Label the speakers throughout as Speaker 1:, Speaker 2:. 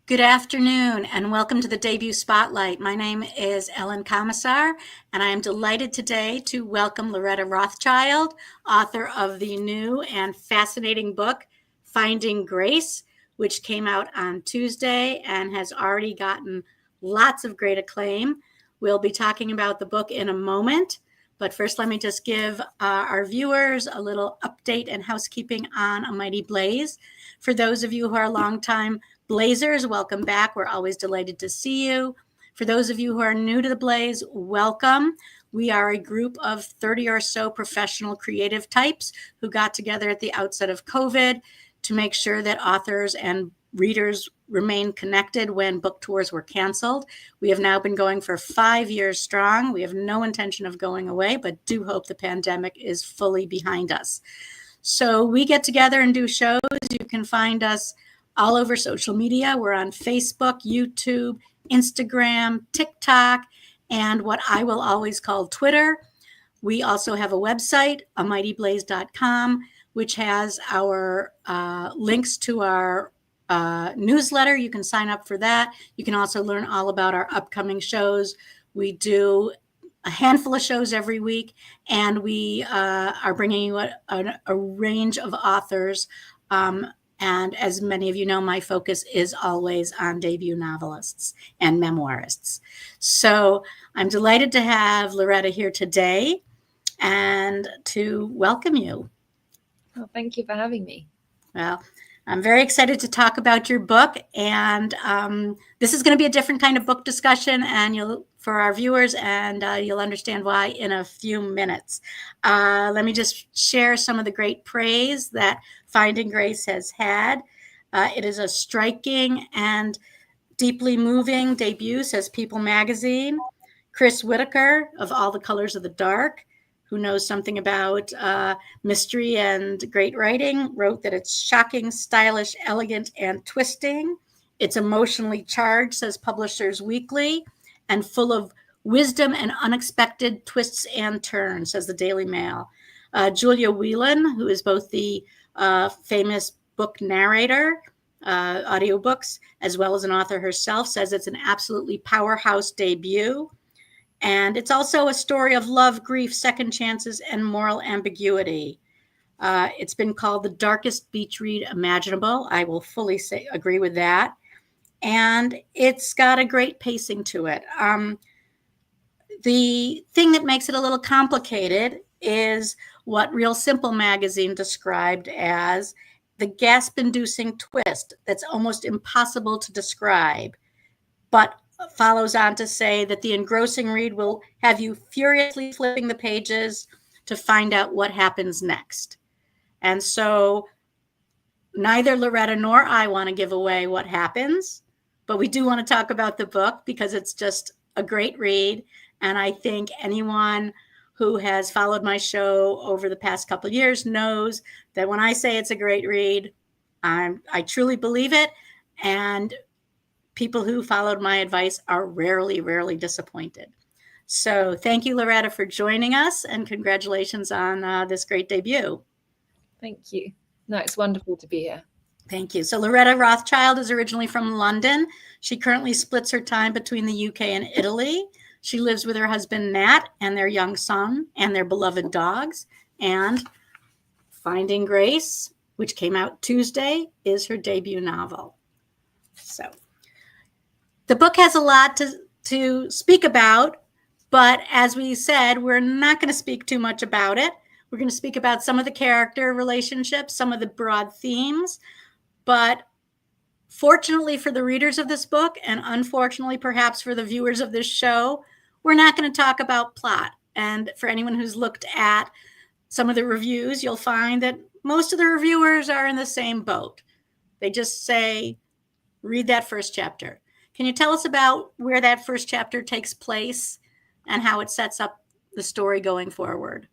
Speaker 1: Good afternoon and welcome to the Debut Spotlight. My name is Ellen Comisar and I am delighted today to welcome Loretta Rothschild, author of the new and fascinating book, Finding Grace, which came out on Tuesday and has already gotten lots of great acclaim. We'll be talking about the book in a moment, but first let me just give our viewers a little update and housekeeping on A Mighty Blaze. For those of you who are longtime Blazers, welcome back. We're always delighted to see you. For those of you who are new to the Blaze, welcome. We are a group of 30 or so professional creative types who got together at the outset of COVID to make sure that authors and readers remain connected when book tours were canceled. We have now been going for 5 years strong. We have no intention of going away, but do hope the pandemic is fully behind us. So we get together and do shows. You can find us all over social media. We're on Facebook, YouTube, Instagram, TikTok, and what I will always call Twitter. We also have a website, amightyblaze.com, which has our links to our newsletter. You can sign up for that. You can also learn all about our upcoming shows. We do a handful of shows every week, and we are bringing you a range of authors. And as many of you know, my focus is always on debut novelists and memoirists. So I'm delighted to have Loretta here today and to welcome you.
Speaker 2: Oh, thank you for having me.
Speaker 1: Well, I'm very excited to talk about your book, and this is going to be a different kind of book discussion, and for our viewers, and you'll understand why in a few minutes. Let me just share some of the great praise that Finding Grace has had. It is a striking and deeply moving debut, says People magazine. Chris Whitaker of All the Colors of the Dark, who knows something about mystery and great writing, wrote that it's shocking, stylish, elegant, and twisting. It's emotionally charged, says Publishers Weekly, and full of wisdom and unexpected twists and turns, says the Daily Mail. Julia Whelan, who is both the famous book narrator, audiobooks, as well as an author herself, says it's an absolutely powerhouse debut. And it's also a story of love, grief, second chances, and moral ambiguity. It's been called the darkest beach read imaginable. I will fully agree with that. And it's got a great pacing to it. The thing that makes it a little complicated is what Real Simple magazine described as the gasp-inducing twist that's almost impossible to describe, but follows on to say that the engrossing read will have you furiously flipping the pages to find out what happens next. And so neither Loretta nor I want to give away what happens, but we do want to talk about the book because it's just a great read. And I think anyone who has followed my show over the past couple of years knows that when I say it's a great read, I truly believe it. And people who followed my advice are rarely disappointed. So thank you, Loretta, for joining us, and congratulations on this great debut.
Speaker 2: Thank you. No, it's wonderful to be here.
Speaker 1: Thank you. So Loretta Rothschild is originally from London. She currently splits her time between the UK and Italy. She lives with her husband, Nat, and their young son and their beloved dogs. And Finding Grace, which came out Tuesday, is her debut novel. So the book has a lot to speak about, but as we said, we're not going to speak too much about it. We're going to speak about some of the character relationships, some of the broad themes, but fortunately for the readers of this book, and unfortunately perhaps for the viewers of this show, we're not going to talk about plot. And for anyone who's looked at some of the reviews, you'll find that most of the reviewers are in the same boat. They just say, read that first chapter. Can you tell us about where that first chapter takes place and how it sets up the story going forward?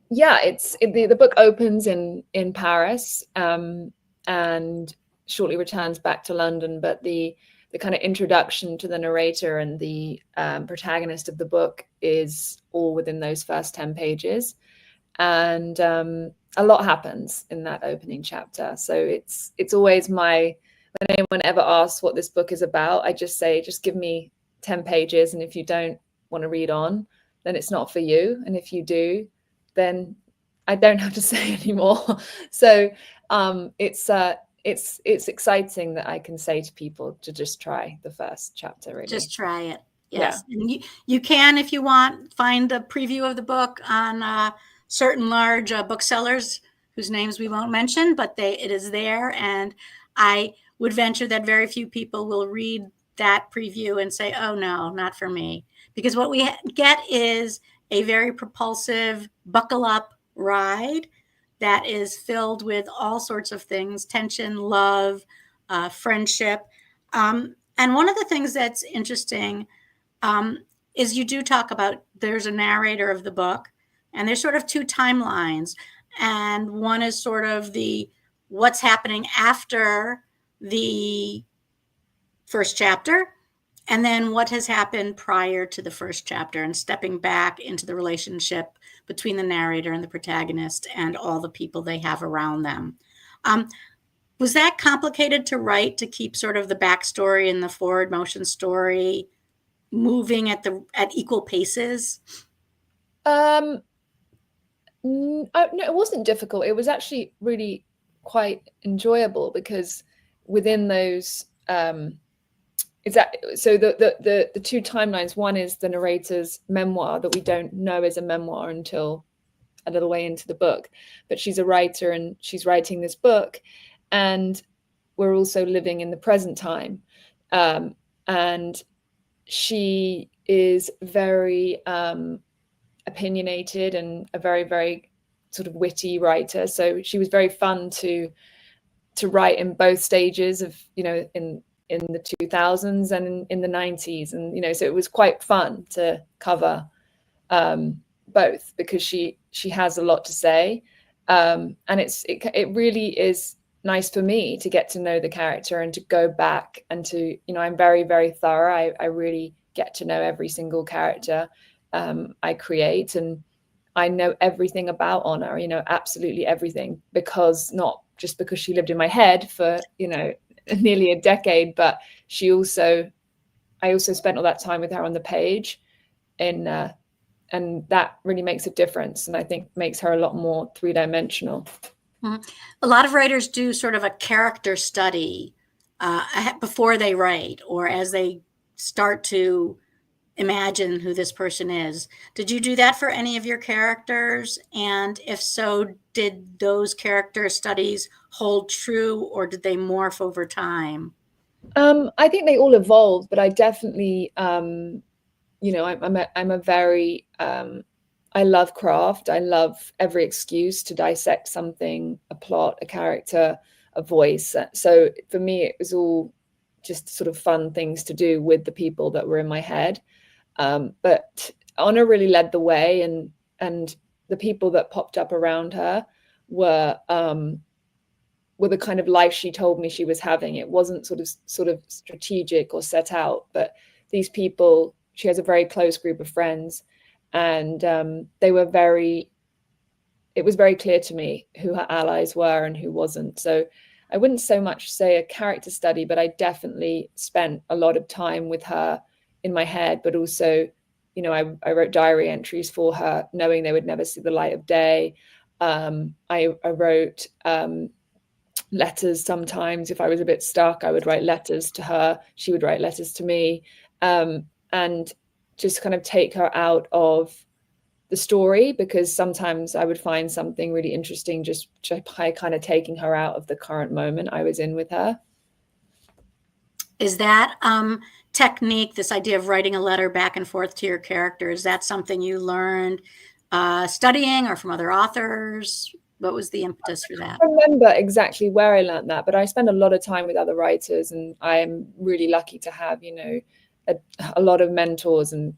Speaker 2: Yeah, the book opens in Paris and shortly returns back to London. But the kind of introduction to the narrator and the protagonist of the book is all within those first 10 pages. And a lot happens in that opening chapter. So it's always my when anyone ever asks what this book is about, I just say, just give me 10 pages. And if you don't want to read on, then it's not for you. And if you do, then I don't have to say anymore. So it's exciting that I can say to people to just try the first chapter, really.
Speaker 1: Just try it.
Speaker 2: Yeah.
Speaker 1: Yes. And you can, if you want, find a preview of the book on certain large booksellers whose names we won't mention, but it is there. And I would venture that very few people will read that preview and say, oh, no, not for me. Because what we get is a very propulsive, buckle up ride that is filled with all sorts of things: tension, love, friendship. And one of the things that's interesting is you do talk about, there's a narrator of the book, and there's sort of two timelines. And one is sort of the what's happening after the first chapter, and then what has happened prior to the first chapter, and stepping back into the relationship between the narrator and the protagonist and all the people they have around them. Was that complicated to write, to keep sort of the backstory and the forward motion story moving at equal paces?
Speaker 2: No, it wasn't difficult. It was actually really quite enjoyable, because within those so the two timelines, one is the narrator's memoir that we don't know is a memoir until a little way into the book, but she's a writer and she's writing this book, and we're also living in the present time, and she is very opinionated and a very, very sort of witty writer. So she was very fun to write in both stages of, in the 2000s and in the 90s. And, so it was quite fun to cover both, because she has a lot to say. And it really is nice for me to get to know the character and to go back and to, I'm very, very thorough. I really get to know every single character I create, and I know everything about Honor, absolutely everything, not just because she lived in my head for, nearly a decade, but I also spent all that time with her on the page, and that really makes a difference, and I think makes her a lot more three-dimensional.
Speaker 1: Mm-hmm. A lot of writers do sort of a character study before they write, or as they start to imagine who this person is. Did you do that for any of your characters? And if so, did those character studies hold true, or did they morph over time?
Speaker 2: I think they all evolved, but I definitely, I'm a very, I love craft. I love every excuse to dissect something, a plot, a character, a voice. So for me, it was all just sort of fun things to do with the people that were in my head. But Honor really led the way, and the people that popped up around her were the kind of life she told me she was having. It wasn't sort of strategic or set out, but these people, she has a very close group of friends, and it was very clear to me who her allies were and who wasn't. So I wouldn't so much say a character study, but I definitely spent a lot of time with her in my head, but also, I wrote diary entries for her, knowing they would never see the light of day. I wrote letters sometimes. If I was a bit stuck, I would write letters to her. She would write letters to me, and just kind of take her out of the story, because sometimes I would find something really interesting just by kind of taking her out of the current moment I was in with her.
Speaker 1: Is that technique, this idea of writing a letter back and forth to your character, is that something you learned studying or from other authors? What was the impetus for that?
Speaker 2: I don't remember exactly where I learned that, but I spend a lot of time with other writers, and I am really lucky to have, a lot of mentors, and,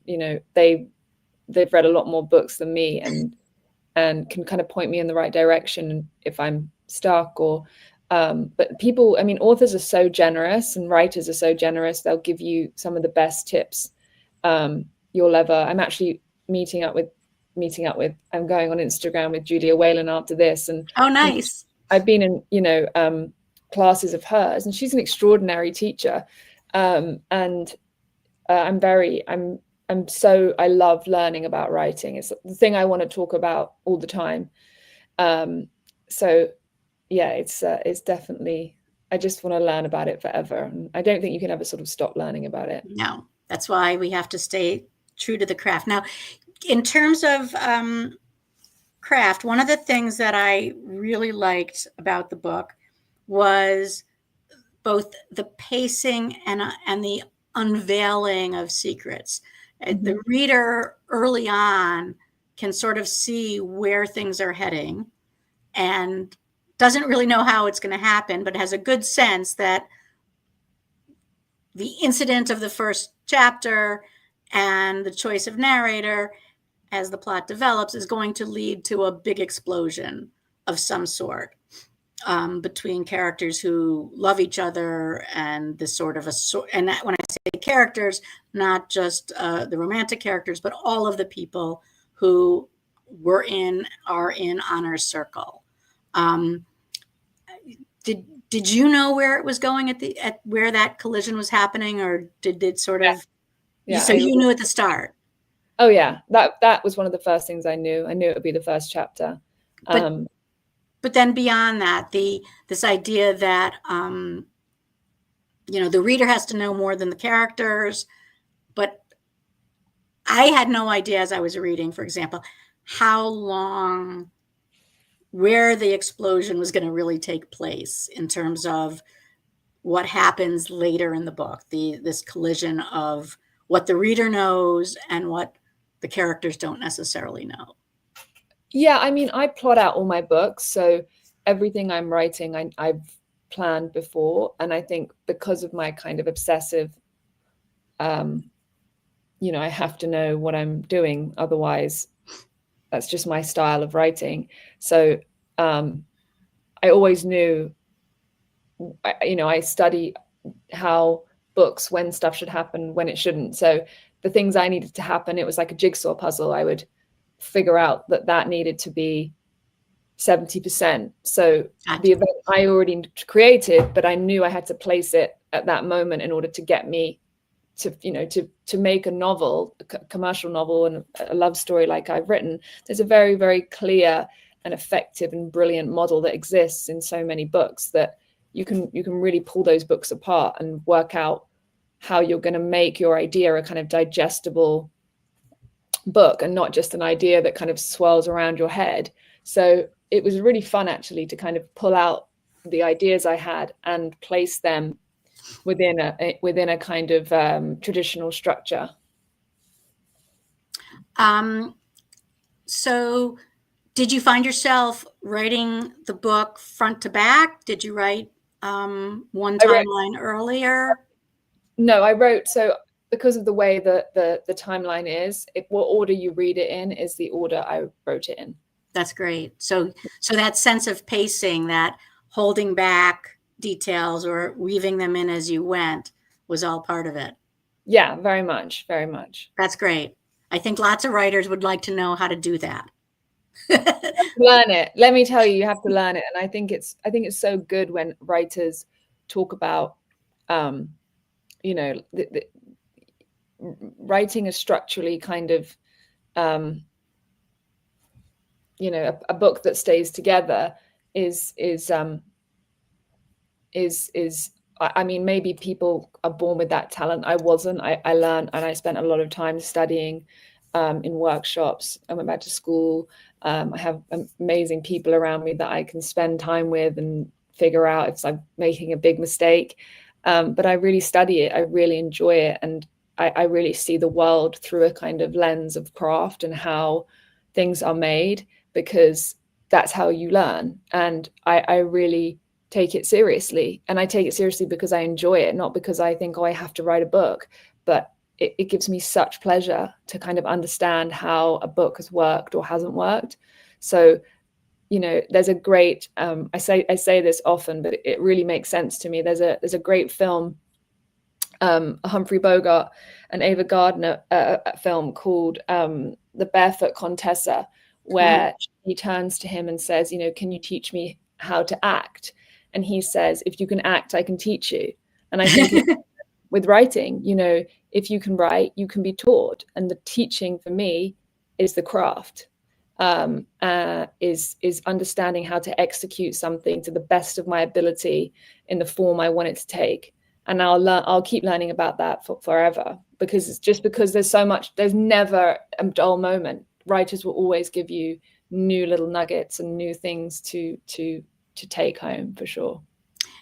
Speaker 2: they've read a lot more books than me, and can kind of point me in the right direction if I'm stuck, or but people, authors are so generous, and writers are so generous. They'll give you some of the best tips you'll ever. I'm actually meeting up with. I'm going on Instagram with Julia Whalen after this, and
Speaker 1: oh, nice.
Speaker 2: I've been in, classes of hers, and she's an extraordinary teacher. And I love learning about writing. It's the thing I want to talk about all the time. So yeah, it's definitely, I just want to learn about it forever. And I don't think you can ever sort of stop learning about it.
Speaker 1: No, that's why we have to stay true to the craft. Now, in terms of craft, one of the things that I really liked about the book was both the pacing and the unveiling of secrets. Mm-hmm. The reader early on can sort of see where things are heading and doesn't really know how it's going to happen, but has a good sense that the incident of the first chapter and the choice of narrator as the plot develops is going to lead to a big explosion of some sort. Between characters who love each other and this sort of and that, when I say characters, not just the romantic characters, but all of the people who are in Honor's circle. Did you know where it was going at where that collision was happening, or did it sort of? Yeah. So you knew at the start.
Speaker 2: Oh yeah, that was one of the first things I knew. I knew it would be the first chapter.
Speaker 1: But then beyond that, this idea that the reader has to know more than the characters. But I had no idea as I was reading, for example, where the explosion was going to really take place in terms of what happens later in the book. This collision of what the reader knows and what the characters don't necessarily know.
Speaker 2: Yeah, I mean, I plot out all my books, so everything I'm writing, I've planned before. And I think because of my kind of obsessive, I have to know what I'm doing. Otherwise, that's just my style of writing. So I always knew, I study how books, when stuff should happen, when it shouldn't. So the things I needed to happen, it was like a jigsaw puzzle. I would figure out that needed to be 70%. So the event I already created, but I knew I had to place it at that moment in order to get me to make a novel, a commercial novel and a love story like I've written. There's a very, very clear and effective and brilliant model that exists in so many books that you can really pull those books apart and work out how you're going to make your idea a kind of digestible book and not just an idea that kind of swirls around your head. So it was really fun actually to kind of pull out the ideas I had and place them within a kind of traditional structure.
Speaker 1: So did you find yourself writing the book front to back? Did you write one timeline earlier?
Speaker 2: No, I wrote, so because of the way that the timeline is, what order you read it in is the order I wrote it in.
Speaker 1: That's great. So that sense of pacing, that holding back details or weaving them in as you went was all part of it.
Speaker 2: Yeah, very much, very much.
Speaker 1: That's great. I think lots of writers would like to know how to do that.
Speaker 2: Learn it. Let me tell you, you have to learn it. And I think it's so good when writers talk about, writing a structurally kind of, a book that stays together is I mean, maybe people are born with that talent. I wasn't. I learned, and I spent a lot of time studying in workshops. I went back to school. I have amazing people around me that I can spend time with and figure out if I'm making a big mistake. But I really study it. I really enjoy it. And I really see the world through a kind of lens of craft and how things are made, because that's how you learn. And I really take it seriously. And I take it seriously because I enjoy it, not because I think, I have to write a book. But it gives me such pleasure to kind of understand how a book has worked or hasn't worked. So, there's a great, I say this often, but it really makes sense to me. There's a great film, a Humphrey Bogart and Ava Gardner film called The Barefoot Contessa, where he turns to him and says, can you teach me how to act? and he says, if you can act, I can teach you. And I think with writing, you know, if you can write, you can be taught. And the teaching for me is the craft, is understanding how to execute something to the best of my ability in the form I want it to take. And I'll keep learning about that forever, because it's just because there's so much, there's never a dull moment. Writers will always give you new little nuggets and new things to take home, for sure.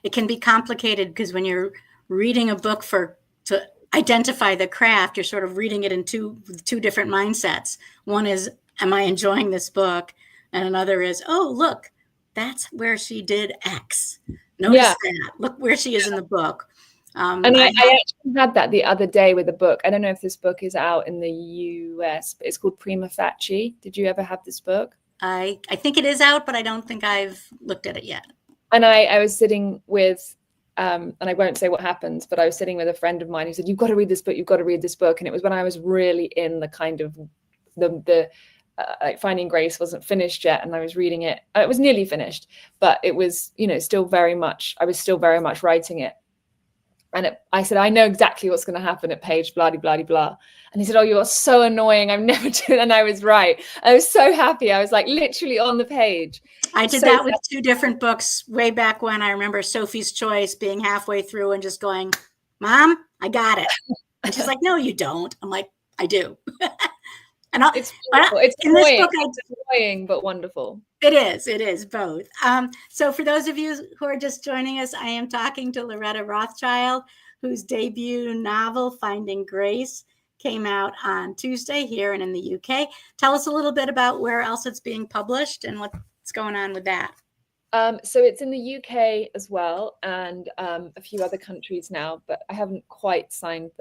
Speaker 1: It can be complicated because when you're reading a book to identify the craft, you're sort of reading it in two different mindsets. One is, am I enjoying this book? And another is, oh, look, that's where she did X. Notice that. Look where she is in the book.
Speaker 2: And I actually had that the other day with a book. I don't know if this book is out in the US, but it's called Prima Facie. Did you ever have this book?
Speaker 1: I think it is out, but I don't think I've looked at it yet.
Speaker 2: And I was sitting with, and I won't say what happens, but I was sitting with a friend of mine who said, you've got to read this book, you've got to read this book. And it was when I was really in the kind of like Finding Grace wasn't finished yet, and I was reading it. It was nearly finished, but it was, you know, still very much, I was still very much writing it. And I said, I know exactly what's going to happen at page blah, blah, blah, blah. And he said, oh, you're so annoying. I've never done. And I was right. I was so happy. I was like literally on the page.
Speaker 1: I did that with two different books way back when. I remember Sophie's Choice being halfway through and just going, Mom, I got it. And she's like, no, you don't. I'm like, I do. And
Speaker 2: it's annoying. It's annoying, but wonderful.
Speaker 1: It is both. So for those of you who are just joining us, I am talking to Loretta Rothschild, whose debut novel, Finding Grace, came out on Tuesday here and in the UK. Tell us a little bit about where else it's being published and what's going on with that.
Speaker 2: So it's in the UK as well, and a few other countries now, but I haven't quite signed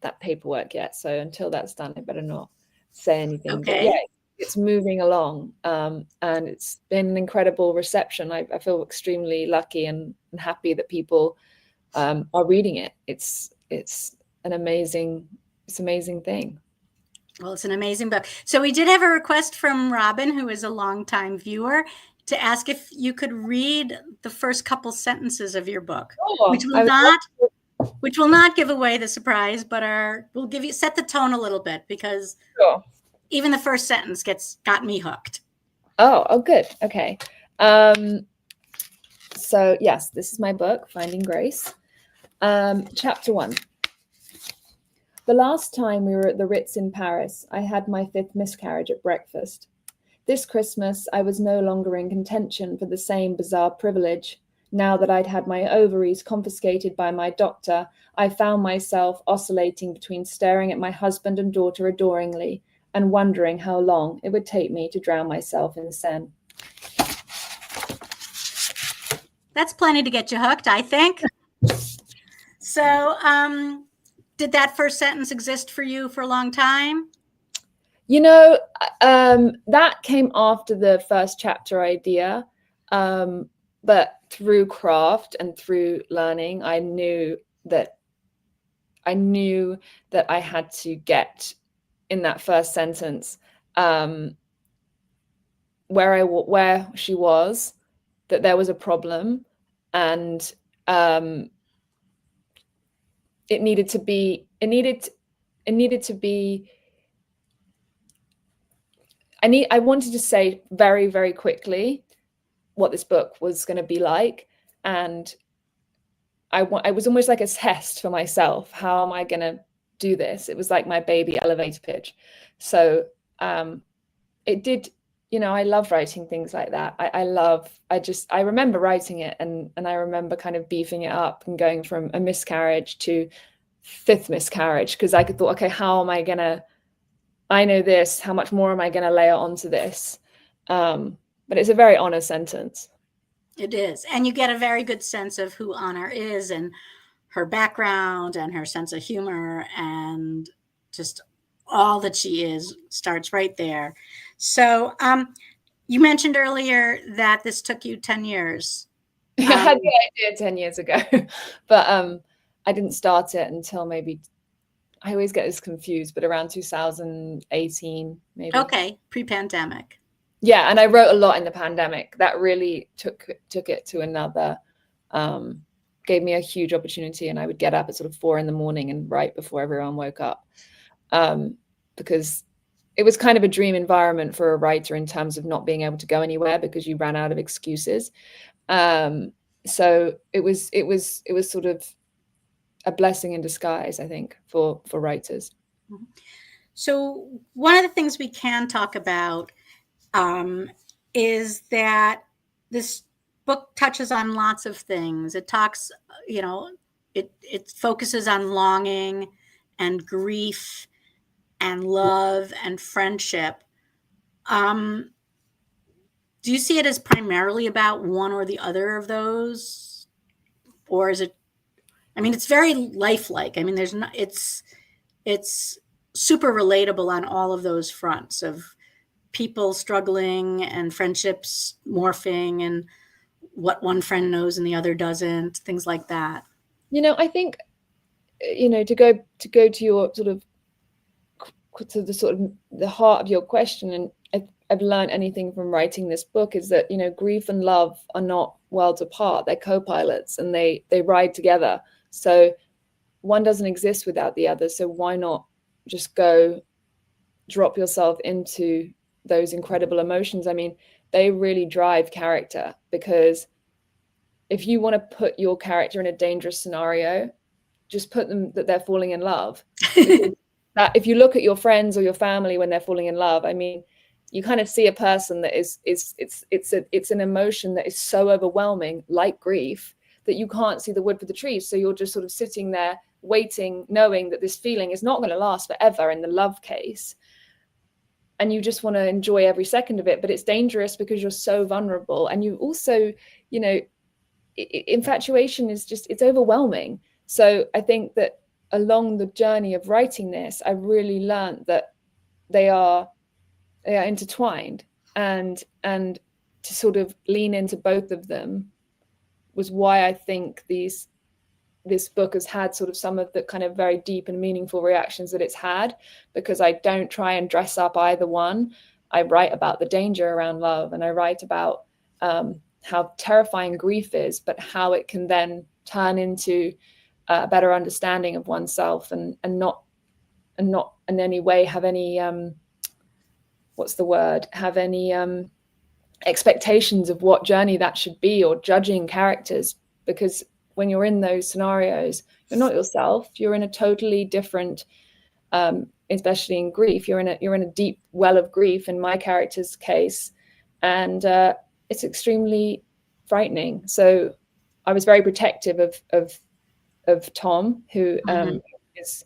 Speaker 2: that paperwork yet. So until that's done, I better not say anything.
Speaker 1: Okay.
Speaker 2: But yeah, it's moving along, and it's been an incredible reception. I feel extremely lucky and happy that people are reading it. It's an amazing thing.
Speaker 1: Well, it's an amazing book. So we did have a request from Robin, who is a longtime viewer, to ask if you could read the first couple sentences of your book, which will not give away the surprise, but will give you set the tone a little bit, because even the first sentence got me hooked.
Speaker 2: Oh, good. Okay. So yes, this is my book, Finding Grace. Chapter 1. The last time we were at the Ritz in Paris, I had my 5th miscarriage at breakfast. This Christmas, I was no longer in contention for the same bizarre privilege. Now that I'd had my ovaries confiscated by my doctor, I found myself oscillating between staring at my husband and daughter adoringly and wondering how long it would take me to drown myself in the Seine.
Speaker 1: That's plenty to get you hooked, I think. So, did that first sentence exist for you for a long time?
Speaker 2: You know, that came after the first chapter idea, but through craft and through learning, I knew that I had to get in that first sentence where she was, that there was a problem, and it needed to be I wanted to say very, very quickly what this book was going to be like, and I was almost like a test for myself. How am I going to do this? It was like my baby elevator pitch. So it did, you know, I love writing things like that. I remember writing it, and I remember kind of beefing it up and going from a miscarriage to 5th miscarriage, because I thought, okay, how am I going to, I know this, how much more am I going to layer onto this? But it's a very honest sentence.
Speaker 1: It is. And you get a very good sense of who Honor is and her background and her sense of humor, and just all that she is starts right there. So you mentioned earlier that this took you 10 years.
Speaker 2: I had the idea 10 years ago, but I didn't start it until maybe, I always get this confused, but around 2018, maybe.
Speaker 1: Okay, pre-pandemic.
Speaker 2: Yeah, and I wrote a lot in the pandemic. That really took it to another, gave me a huge opportunity. And I would get up at sort of 4 a.m. and write before everyone woke up, because it was kind of a dream environment for a writer in terms of not being able to go anywhere because you ran out of excuses. So it was sort of a blessing in disguise, I think, for writers.
Speaker 1: So one of the things we can talk about is that this book touches on lots of things. It talks, it focuses on longing and grief and love and friendship. Do you see it as primarily about one or the other of those? Or is it, I mean, it's very lifelike. I mean, there's not, it's super relatable on all of those fronts of people struggling and friendships morphing and what one friend knows and the other doesn't, things like that.
Speaker 2: I think, to go to your sort of, to the sort of the heart of your question, and I've learned anything from writing this book is that, grief and love are not worlds apart. They're co-pilots and they ride together. So one doesn't exist without the other. So why not just go drop yourself into those incredible emotions? I mean, they really drive character, because if you want to put your character in a dangerous scenario, just put them that they're falling in love. That if you look at your friends or your family when they're falling in love, I mean, you kind of see a person that it's an emotion that is so overwhelming, like grief, that you can't see the wood for the trees. So you're just sort of sitting there waiting, knowing that this feeling is not going to last forever in the love case. And you just want to enjoy every second of it, but it's dangerous because you're so vulnerable. And you also, infatuation is just, it's overwhelming. So I think that along the journey of writing this, I really learned that they are intertwined, and to sort of lean into both of them was why I think this book has had sort of some of the kind of very deep and meaningful reactions that it's had, because I don't try and dress up either one. I write about the danger around love, and I write about how terrifying grief is, but how it can then turn into a better understanding of oneself, and not in any way have any have any expectations of what journey that should be, or judging characters, because when you're in those scenarios, you're not yourself. You're in a totally different, especially in grief. You're in a deep well of grief in my character's case, and it's extremely frightening. So I was very protective of Tom, who is,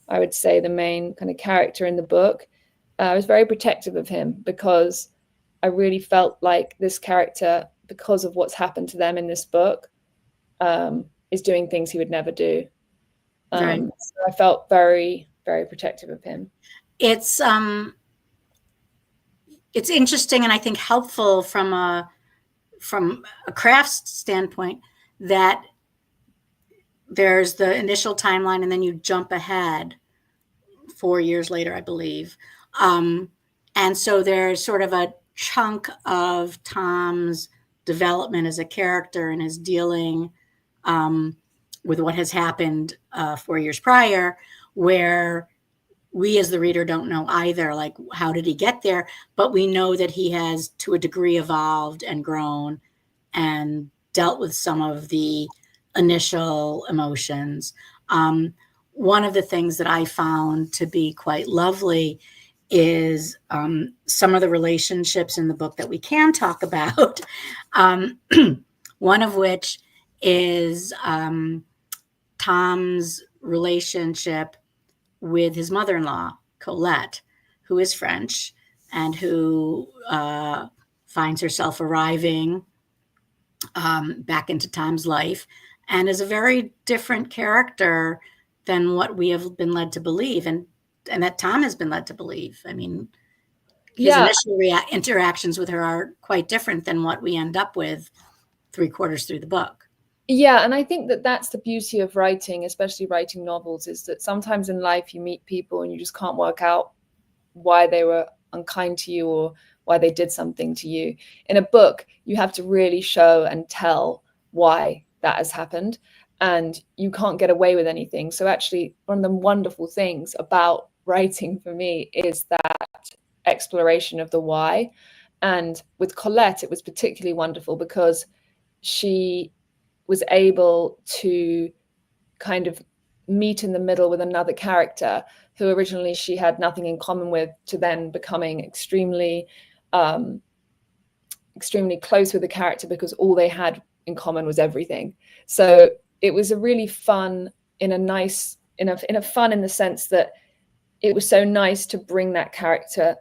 Speaker 2: I would say, the main kind of character in the book. I was very protective of him because I really felt like this character, because of what's happened to them in this book, is doing things he would never do.
Speaker 1: Right.
Speaker 2: So I felt very, very protective of him.
Speaker 1: It's interesting, and I think helpful from a craft standpoint, that there's the initial timeline and then you jump ahead 4 years later, I believe. And so there's sort of a chunk of Tom's development as a character and his dealing with what has happened 4 years prior, where we as the reader don't know either, like, how did he get there? But we know that he has, to a degree, evolved and grown and dealt with some of the initial emotions. One of the things that I found to be quite lovely is some of the relationships in the book that we can talk about. One of which is Tom's relationship with his mother-in-law, Colette, who is French and who finds herself arriving back into Tom's life, and is a very different character than what we have been led to believe, and that Tom has been led to believe. I mean, his initial interactions with her are quite different than what we end up with 3/4 through the book.
Speaker 2: Yeah, and I think that that's the beauty of writing, especially writing novels, is that sometimes in life you meet people and you just can't work out why they were unkind to you, or why they did something to you. In a book, you have to really show and tell why that has happened, and you can't get away with anything. So actually, one of the wonderful things about writing for me is that exploration of the why. And with Colette, it was particularly wonderful because she was able to kind of meet in the middle with another character who originally she had nothing in common with, to then becoming extremely close with the character because all they had in common was everything. So it was a really fun, in a fun in the sense that it was so nice to bring that character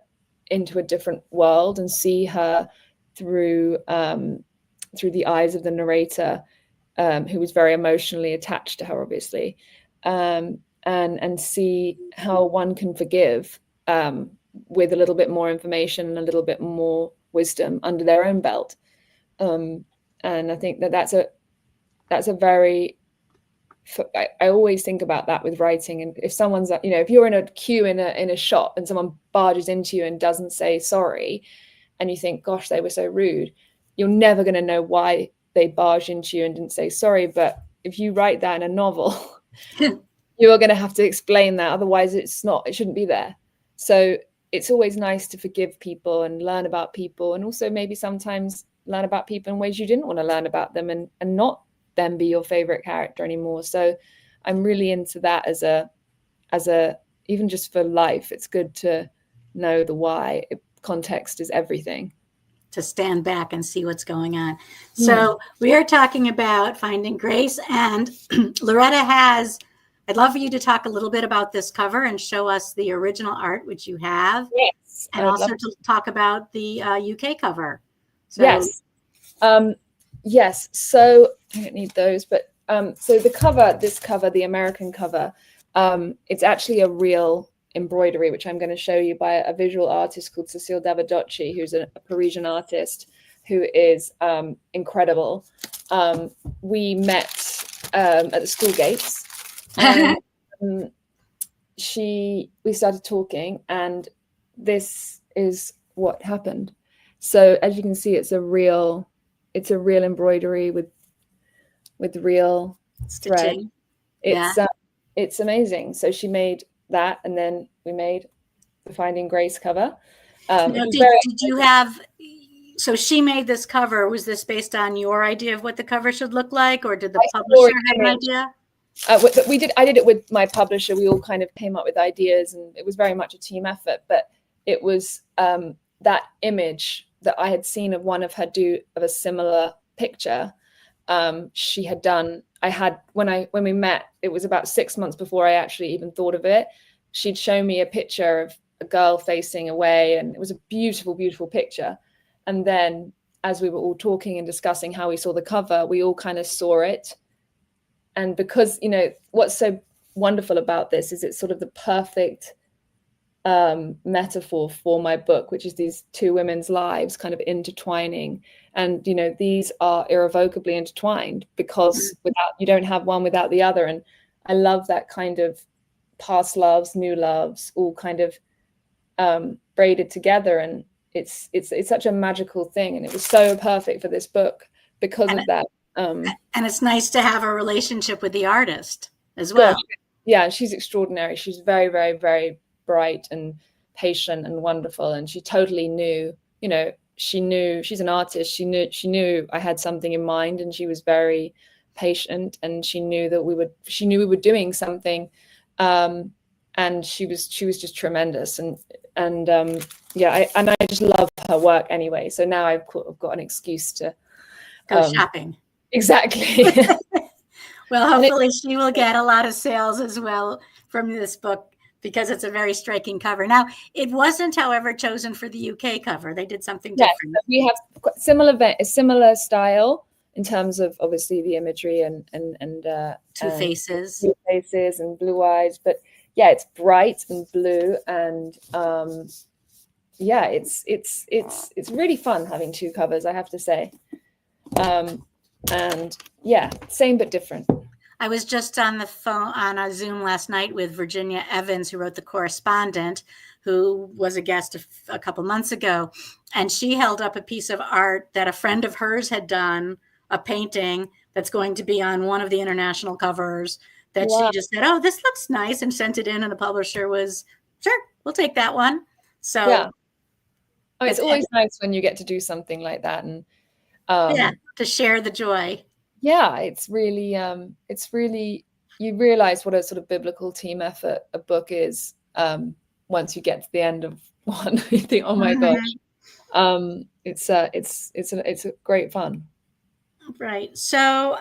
Speaker 2: into a different world and see her through the eyes of the narrator, who was very emotionally attached to her, obviously, and see how one can forgive with a little bit more information and a little bit more wisdom under their own belt. And I think that's a very, I always think about that with writing. And if someone's, if you're in a queue in a shop and someone barges into you and doesn't say sorry, and you think, gosh, they were so rude, you're never going to know why they barged into you and didn't say sorry. But if you write that in a novel, you're going to have to explain that. Otherwise, it shouldn't be there. So it's always nice to forgive people and learn about people, and also maybe sometimes learn about people in ways you didn't want to learn about them, and not them be your favorite character anymore. So I'm really into that as a even just for life. It's good to know the why. Context is everything.
Speaker 1: To stand back and see what's going on. So we are talking about Finding Grace, and Loretta I'd love for you to talk a little bit about this cover and show us the original art, which you have.
Speaker 2: Yes.
Speaker 1: And also to talk about the UK cover. So,
Speaker 2: yes. Yes. So I don't need those, but so this cover, the American cover, it's actually a real embroidery, which I'm going to show you, by a visual artist called Cecile Davidocci, who's a Parisian artist who is incredible. We met at the school gates, and we started talking, and this is what happened. So as you can see, it's a real embroidery with real thread. It's amazing. So she made that, and then we made the Finding Grace cover.
Speaker 1: So she made this cover. Was this based on your idea of what the cover should look like, or did the publisher have an idea?
Speaker 2: I did it with my publisher. We all kind of came up with ideas, and it was very much a team effort. But it was that image that I had seen of one of her do of a similar picture. She had done. When we met, it was about 6 months before I actually even thought of it. She'd shown me a picture of a girl facing away, and it was a beautiful, beautiful picture. And then as we were all talking and discussing how we saw the cover, we all kind of saw it. And because, what's so wonderful about this is it's sort of the perfect metaphor for my book, which is these two women's lives kind of intertwining. And, these are irrevocably intertwined, because you don't have one without the other. And I love that kind of past loves, new loves, all kind of braided together. And it's such a magical thing. And it was so perfect for this book because of that.
Speaker 1: And it's nice to have a relationship with the artist as well.
Speaker 2: Yeah, she's extraordinary. She's very, very, very bright and patient and wonderful. And she totally knew, she's an artist. She knew I had something in mind, and she was very patient, and she knew we were doing something. And she was just tremendous. And I just love her work anyway. So now I've got an excuse to
Speaker 1: go shopping.
Speaker 2: Exactly.
Speaker 1: Well, hopefully she will get a lot of sales as well from this book, because it's a very striking cover. Now, it wasn't, however, chosen for the UK cover. They did something different.
Speaker 2: We have a similar style in terms of obviously the imagery and
Speaker 1: two faces
Speaker 2: and blue eyes. But yeah, it's bright and blue, and it's really fun having two covers, I have to say. And yeah, same but different.
Speaker 1: I was just on the phone on a Zoom last night with Virginia Evans, who wrote The Correspondent, who was a guest a couple months ago. And she held up a piece of art that a friend of hers had done, a painting that's going to be on one of the international covers, that
Speaker 2: Wow.
Speaker 1: she just said, "Oh, this looks nice," and sent it in. And the publisher was, "Sure, we'll take that one."
Speaker 2: Yeah.
Speaker 1: So
Speaker 2: Oh, it's always nice when you get to do something like that. And
Speaker 1: yeah, to share the joy.
Speaker 2: yeah, it's really you realize what a sort of biblical team effort a book is once you get to the end of one. You think, oh my gosh, it's a great fun.
Speaker 1: Right. So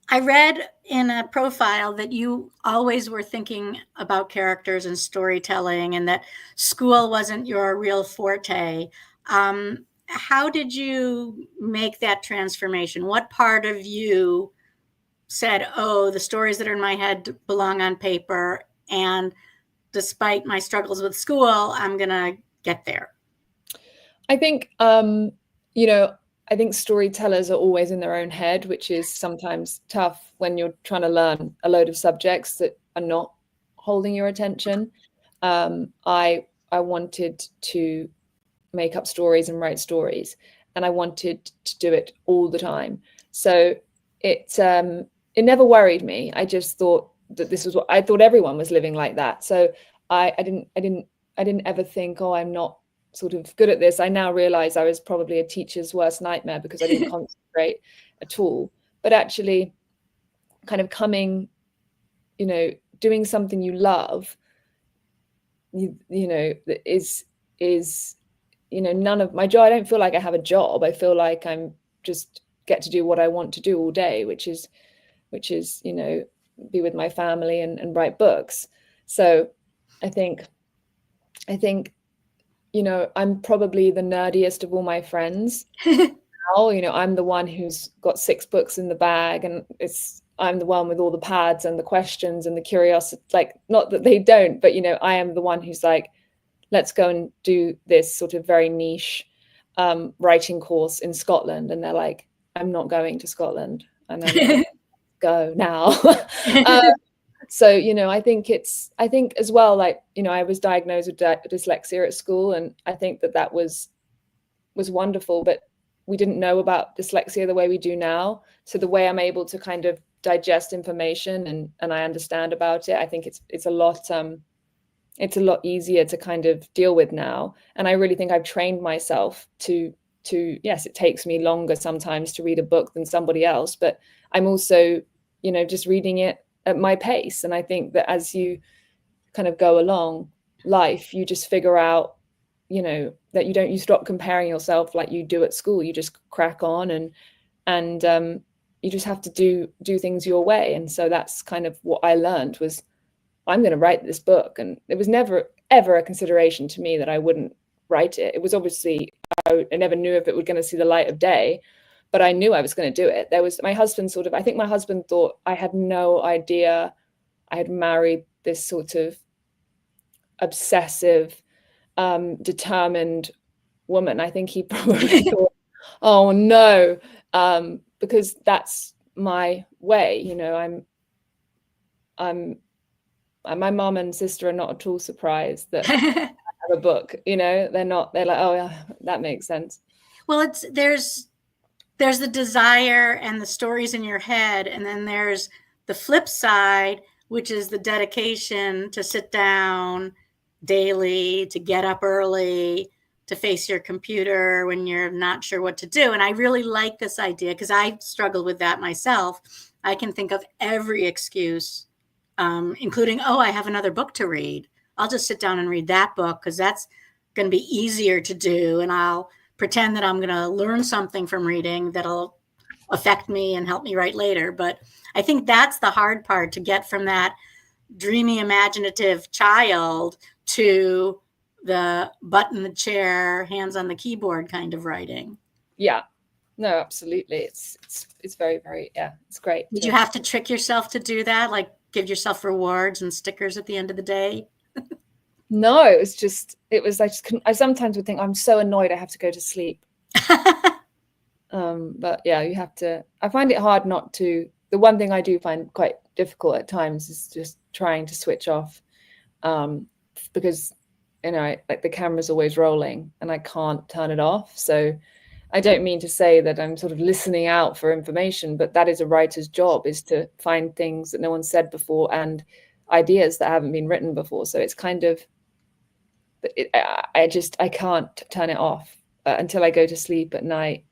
Speaker 1: I read in a profile that you always were thinking about characters and storytelling, and that school wasn't your real forte. How did you make that transformation? What part of you said, "Oh, the stories that are in my head belong on paper, and despite my struggles with school, I'm going to get there"?
Speaker 2: I think I think storytellers are always in their own head, which is sometimes tough when you're trying to learn a load of subjects that are not holding your attention. I wanted to make up stories and write stories, and I wanted to do it all the time. So it never worried me. I just thought that this was what I thought everyone was living like that. So I didn't ever think, oh, I'm not sort of good at this. I now realize I was probably a teacher's worst nightmare because I didn't concentrate at all. But actually kind of doing something you love, is none of my job. I don't feel like I have a job. I feel like I'm just get to do what I want to do all day, which is be with my family and write books. So I think I'm probably the nerdiest of all my friends. Now, I'm the one who's got 6 books in the bag, and I'm the one with all the pads and the questions and the curiosity. Like, not that they don't, but I am the one who's like, let's go and do this sort of very niche writing course in Scotland. And they're like, I'm not going to Scotland. And I'm like, go now. So, I think as well, like, I was diagnosed with dyslexia at school, and I think that was wonderful, but we didn't know about dyslexia the way we do now. So the way I'm able to kind of digest information and I understand about it, I think it's a lot easier to kind of deal with now. And I really think I've trained myself to yes, it takes me longer sometimes to read a book than somebody else, but I'm also, just reading it at my pace. And I think that as you kind of go along life, you just figure out, that you stop comparing yourself like you do at school. You just crack on and you just have to do things your way. And so that's kind of what I learned was, I'm going to write this book. And it was never, ever a consideration to me that I wouldn't write it. It was obviously, I never knew if it was going to see the light of day, but I knew I was going to do it. My husband I think my husband thought I had no idea I had married this sort of obsessive, determined woman. I think he probably thought, oh no, because that's my way. My mom and sister are not at all surprised that I have a book. They're not. They're like, oh yeah, that makes sense.
Speaker 1: Well, there's the desire and the stories in your head, and then there's the flip side, which is the dedication to sit down daily, to get up early, to face your computer when you're not sure what to do. And I really like this idea because I struggle with that myself. I can think of every excuse, including, oh, I have another book to read. I'll just sit down and read that book because that's going to be easier to do. And I'll pretend that I'm going to learn something from reading that'll affect me and help me write later. But I think that's the hard part, to get from that dreamy, imaginative child to the butt in the chair, hands on the keyboard kind of writing.
Speaker 2: Yeah, no, absolutely. It's very, very, yeah, it's great.
Speaker 1: Did you have to trick yourself to do that? Like give yourself rewards and stickers at the end of the day?
Speaker 2: No, I just couldn't. I sometimes would think, I'm so annoyed I have to go to sleep. But yeah, you have to. I find it hard not to the one thing I do find quite difficult at times is just trying to switch off, because like the camera's always rolling and I can't turn it off. So I don't mean to say that I'm sort of listening out for information, but that is a writer's job, is to find things that no one said before and ideas that haven't been written before. So it's kind of, I can't turn it off until I go to sleep at night.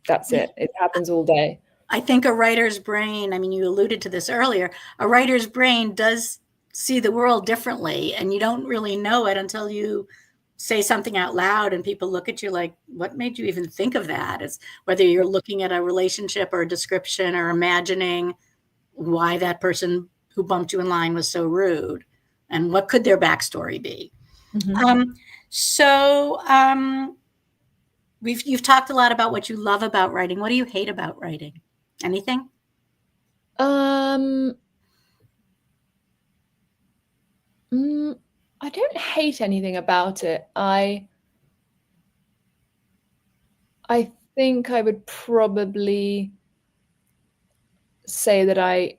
Speaker 2: That's it. It happens all day.
Speaker 1: I think a writer's brain, I mean, you alluded to this earlier, a writer's brain does see the world differently, and you don't really know it until you say something out loud and people look at you like, what made you even think of that? It's whether you're looking at a relationship or a description or imagining why that person who bumped you in line was so rude and what could their backstory be. You've talked a lot about what you love about writing. What do you hate about writing? Anything?
Speaker 2: I don't hate anything about it. I think I would probably say that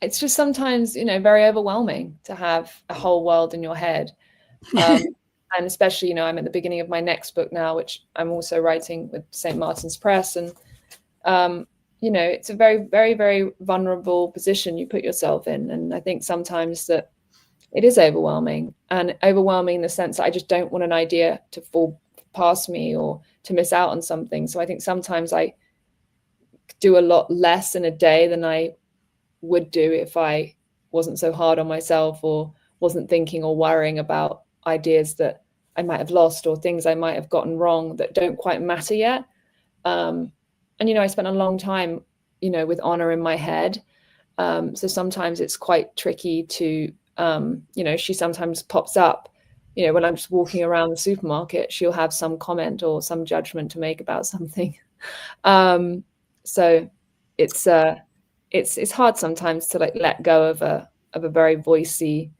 Speaker 2: it's just sometimes, very overwhelming to have a whole world in your head. And especially, I'm at the beginning of my next book now, which I'm also writing with St. Martin's Press. And, it's a very, very, very vulnerable position you put yourself in. And I think sometimes that it is overwhelming, and overwhelming in the sense that I just don't want an idea to fall past me or to miss out on something. So I think sometimes I do a lot less in a day than I would do if I wasn't so hard on myself or wasn't thinking or worrying about ideas that I might have lost or things I might have gotten wrong that don't quite matter yet. And, I spent a long time, with honor in my head. So sometimes it's quite tricky to, she sometimes pops up, when I'm just walking around the supermarket, she'll have some comment or some judgment to make about something. So it's hard sometimes to let go of a very voicey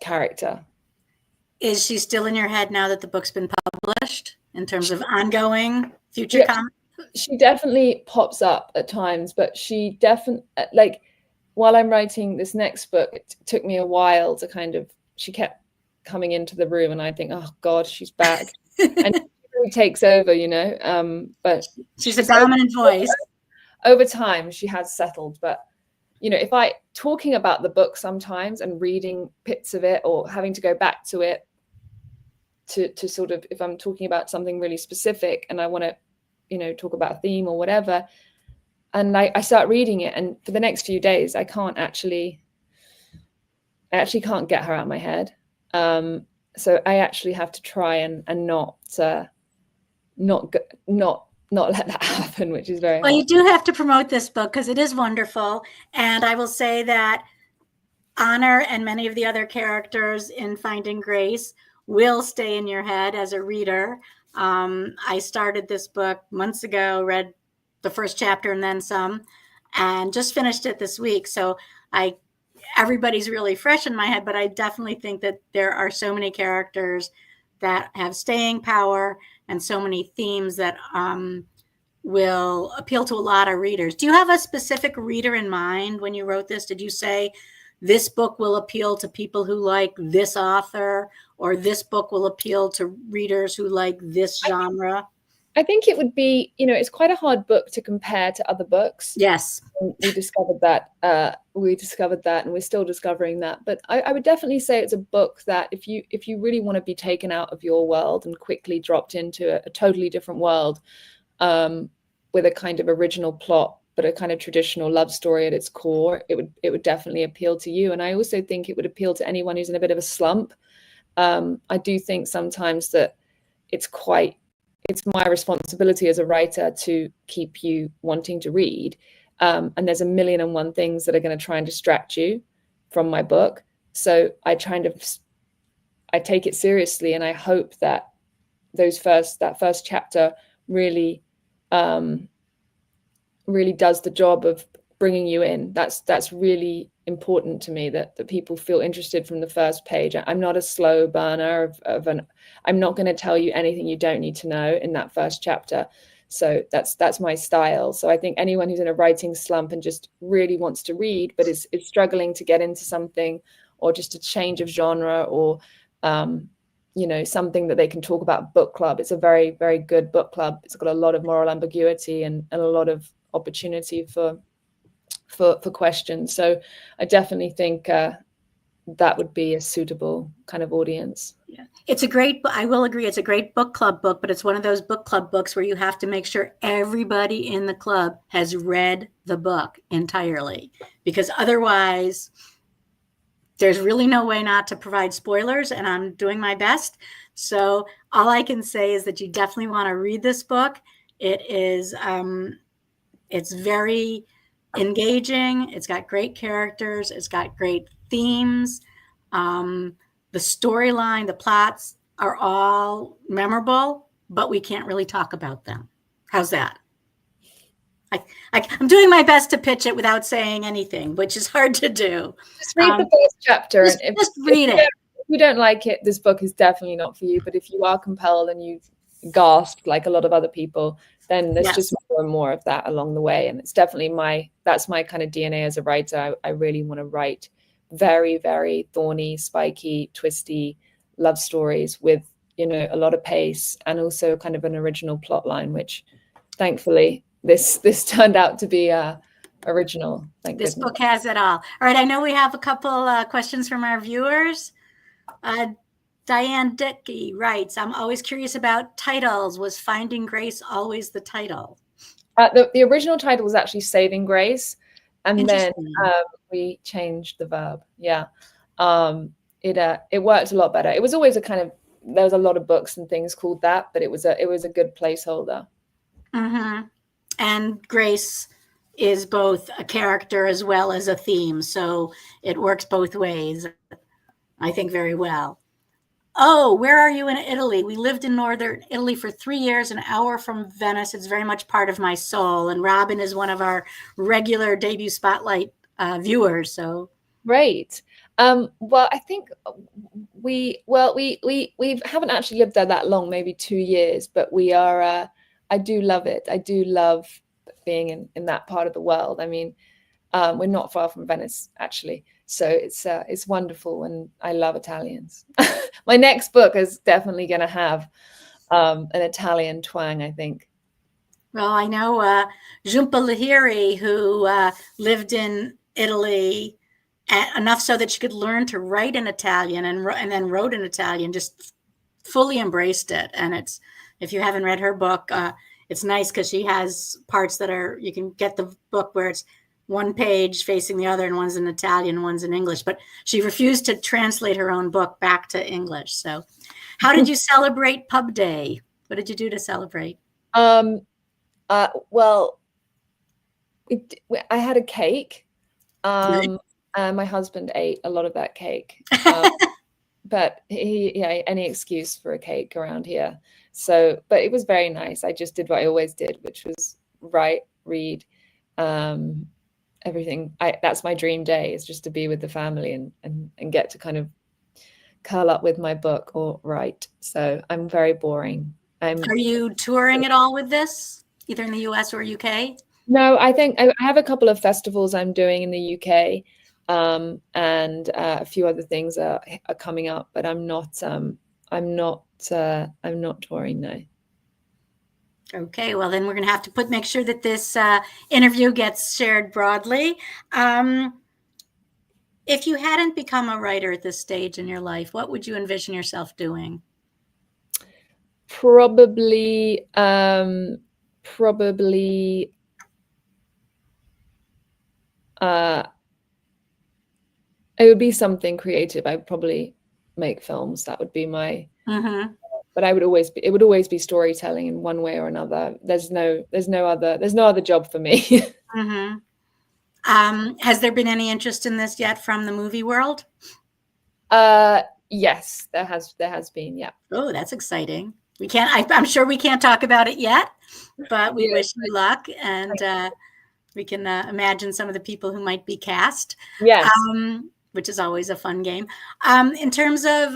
Speaker 2: character.
Speaker 1: Is she still in your head now that the book's been published in terms of ongoing future comments?
Speaker 2: She definitely pops up at times, but she definitely, while I'm writing this next book, it took me a while to she kept coming into the room and I think, oh God, she's back. And she really takes over, but
Speaker 1: she's a dominant voice.
Speaker 2: Over time, she has settled. But, if talking about the book sometimes and reading bits of it or having to go back to it to sort of, if I'm talking about something really specific and I want to, talk about a theme or whatever, and I start reading it, and for the next few days, I actually can't get her out of my head. So I actually have to try and not let that happen, which is very
Speaker 1: well
Speaker 2: hard.
Speaker 1: You do have to promote this book because it is wonderful, and I will say that Honor and many of the other characters in Finding Grace will stay in your head as a reader. I started this book months ago, read the first chapter and then some, and just finished it this week. So everybody's really fresh in my head, but I definitely think that there are so many characters that have staying power and so many themes that will appeal to a lot of readers. Do you have a specific reader in mind when you wrote this? Did you say this book will appeal to people who like this author, or this book will appeal to readers who like this genre?
Speaker 2: I think it would be, it's quite a hard book to compare to other books.
Speaker 1: Yes.
Speaker 2: We discovered that, and we're still discovering that. But I would definitely say it's a book that if you really want to be taken out of your world and quickly dropped into a totally different world, with a kind of original plot, but a kind of traditional love story at its core, it would definitely appeal to you. And I also think it would appeal to anyone who's in a bit of a slump. I do think sometimes that it's my responsibility as a writer to keep you wanting to read. And there's a million and one things that are going to try and distract you from my book. So I take it seriously, and I hope that that first chapter really does the job of bringing you in. That's really important to me, that people feel interested from the first page. I'm not a slow burner I'm not going to tell you anything you don't need to know in that first chapter. So that's my style. So I think anyone who's in a writing slump and just really wants to read, but is struggling to get into something, or just a change of genre, or something that they can talk about, book club. It's a very, very good book club. It's got a lot of moral ambiguity and a lot of opportunity for questions. So I definitely think that would be a suitable kind of audience.
Speaker 1: Yeah. I will agree, it's a great book club book, but it's one of those book club books where you have to make sure everybody in the club has read the book entirely, because otherwise there's really no way not to provide spoilers, and I'm doing my best. So all I can say is that you definitely want to read this book. It is, it's very engaging. It's got great characters. It's got great themes. The storyline, the plots are all memorable, but we can't really talk about them. How's that? I'm doing my best to pitch it without saying anything, which is hard to do.
Speaker 2: Just read the first chapter.
Speaker 1: Just read it.
Speaker 2: If you don't like it, this book is definitely not for you. But if you are compelled and you gasped like a lot of other people, then there's just more and more of that along the way. And it's definitely that's my kind of DNA as a writer. I really want to write very, very thorny, spiky, twisty love stories with, a lot of pace, and also kind of an original plot line, which thankfully this turned out to be original. Thank
Speaker 1: this
Speaker 2: goodness.
Speaker 1: Book has it all. All right, I know we have a couple questions from our viewers. Diane Dickey writes, I'm always curious about titles. Was Finding Grace always the title?
Speaker 2: The original title was actually Saving Grace, and then we changed the verb. Yeah. It worked a lot better. It was always there was a lot of books and things called that, but it was a good placeholder.
Speaker 1: Mm-hmm. And Grace is both a character as well as a theme, so it works both ways, I think, very well. Oh, where are you in Italy? We lived in northern Italy for 3 years, an hour from Venice. It's very much part of my soul. And Robin is one of our regular debut spotlight viewers. So
Speaker 2: great. Well, I think we haven't actually lived there that long, maybe 2 years, but we are. I do love it. I do love being in that part of the world. I mean, we're not far from Venice, actually. So it's wonderful, and I love Italians. My next book is definitely going to have an Italian twang, I think.
Speaker 1: Well, I know Jhumpa Lahiri, who lived in Italy enough so that she could learn to write in Italian and then wrote in Italian, just fully embraced it. And if you haven't read her book, it's nice because she has parts that you can get the book where it's one page facing the other, and one's in Italian and one's in English, but she refused to translate her own book back to English. So how did you celebrate Pub Day? What did you do to celebrate?
Speaker 2: Well, I had a cake. My husband ate a lot of that cake. But any excuse for a cake around here. So, but it was very nice. I just did what I always did, which was write, read, everything. That's my dream day, is just to be with the family and get to kind of curl up with my book or write. So I'm very boring.
Speaker 1: Are you touring at all with this, either in the US or UK?
Speaker 2: No, I think I have a couple of festivals I'm doing in the UK. And a few other things are coming up, but I'm not touring now.
Speaker 1: Okay, well then we're going to have to make sure that this interview gets shared broadly. If you hadn't become a writer at this stage in your life, what would you envision yourself doing?
Speaker 2: Probably it would be something creative. I would probably make films. That would be my. Mm-hmm. But it would always be storytelling in one way or another. There's no other job for me.
Speaker 1: Mm-hmm. Has there been any interest in this yet from the movie world?
Speaker 2: Yes, there has been. Yeah.
Speaker 1: Oh, that's exciting. I'm sure we can't talk about it yet, but we wish you luck, and we can imagine some of the people who might be cast.
Speaker 2: Yes.
Speaker 1: Which is always a fun game. In terms of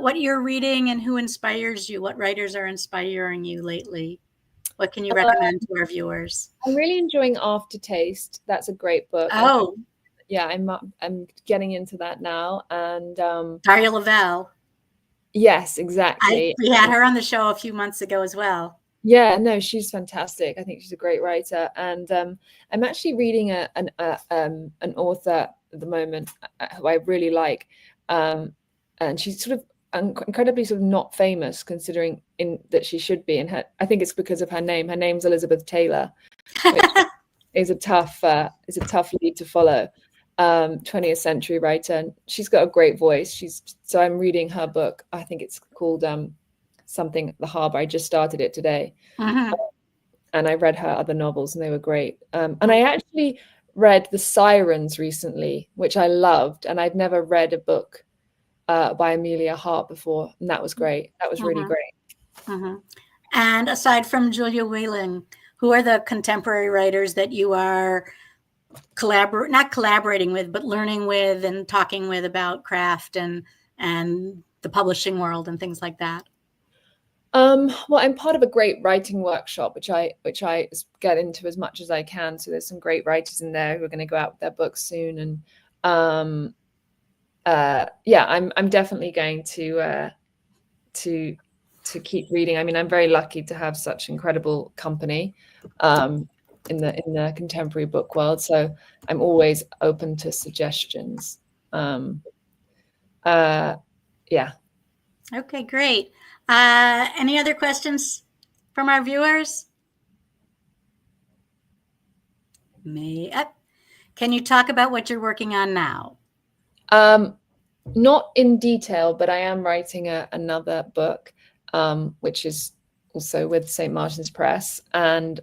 Speaker 1: what you're reading and who inspires you, what writers are inspiring you lately? What can you recommend to our viewers?
Speaker 2: I'm really enjoying Aftertaste. That's a great book.
Speaker 1: Oh,
Speaker 2: yeah, I'm getting into that now. And
Speaker 1: Daria Lavelle.
Speaker 2: yes, exactly.
Speaker 1: We had her on the show a few months ago as well.
Speaker 2: Yeah, no, she's fantastic. I think she's a great writer. And I'm actually reading an author at the moment who I really like. And she's sort of incredibly sort of not famous, considering that she should be. And I think it's because of her name. Her name's Elizabeth Taylor, which is a tough lead to follow. 20th century writer, and she's got a great voice. So I'm reading her book. I think it's called something at the Harbor. I just started it today.
Speaker 1: Mm-hmm.
Speaker 2: And I read her other novels and they were great. And I actually read The Sirens recently, which I loved. And I'd never read a book by Amelia Hart before. And that was great. That was really great.
Speaker 1: Mm-hmm. And aside from Julia Whelan, who are the contemporary writers that you are not collaborating with, but learning with and talking with about craft and the publishing world and things like that?
Speaker 2: Well, I'm part of a great writing workshop, which I get into as much as I can. So there's some great writers in there who are going to go out with their books soon. And yeah, I'm definitely going to keep reading. I mean, I'm very lucky to have such incredible company in the contemporary book world. So I'm always open to suggestions. Yeah.
Speaker 1: Okay, great. Any other questions from our viewers? Can you talk about what you're working on now?
Speaker 2: Not in detail, but I am writing another book, which is also with St. Martin's Press, and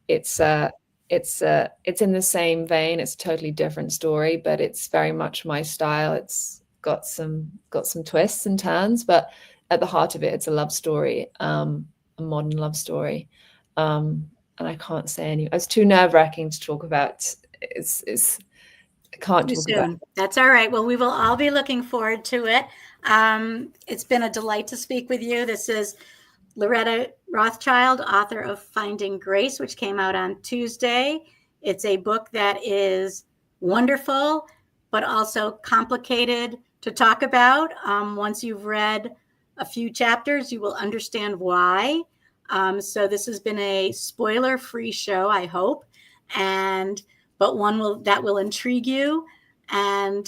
Speaker 2: it's in the same vein. It's a totally different story, but it's very much my style. It's got some twists and turns, but at the heart of it, it's a love story, a modern love story. And I can't say any. It's too nerve-wracking to talk about. I can't talk about it.
Speaker 1: That's all right. Well, we will all be looking forward to it. It's been a delight to speak with you. This is Loretta Rothschild, author of Finding Grace, which came out on Tuesday. It's a book that is wonderful, but also complicated to talk about. Once you've read a few chapters, you will understand why. So this has been a spoiler-free show, I hope, but one that will intrigue you and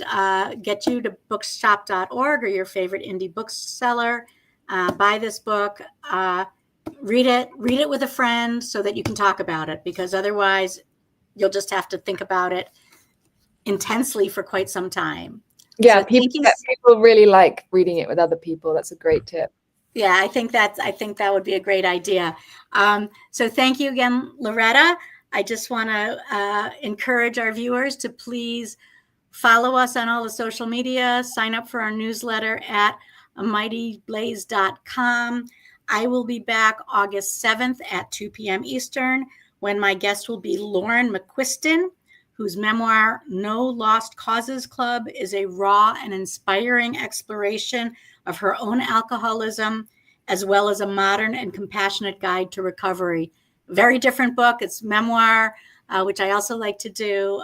Speaker 1: get you to bookshop.org or your favorite indie bookseller. Buy this book, read it with a friend so that you can talk about it, because otherwise you'll just have to think about it intensely for quite some time.
Speaker 2: Yeah, so people really like reading it with other people. That's a great tip.
Speaker 1: Yeah, I think that would be a great idea. So thank you again, Loretta. I just want to encourage our viewers to please follow us on all the social media, sign up for our newsletter at amightyblaze.com. I will be back August 7th at 2 p.m. Eastern, when my guest will be Lauren McQuiston, whose memoir, No Lost Causes Club, is a raw and inspiring exploration of her own alcoholism, as well as a modern and compassionate guide to recovery. Very different book. It's memoir, which I also like to do,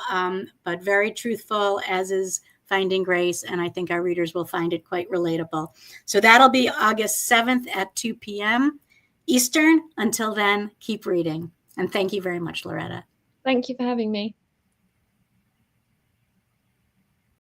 Speaker 1: but very truthful, as is Finding Grace, and I think our readers will find it quite relatable. So that'll be August 7th at 2 p.m. Eastern. Until then, keep reading. And thank you very much, Loretta.
Speaker 2: Thank you for having me.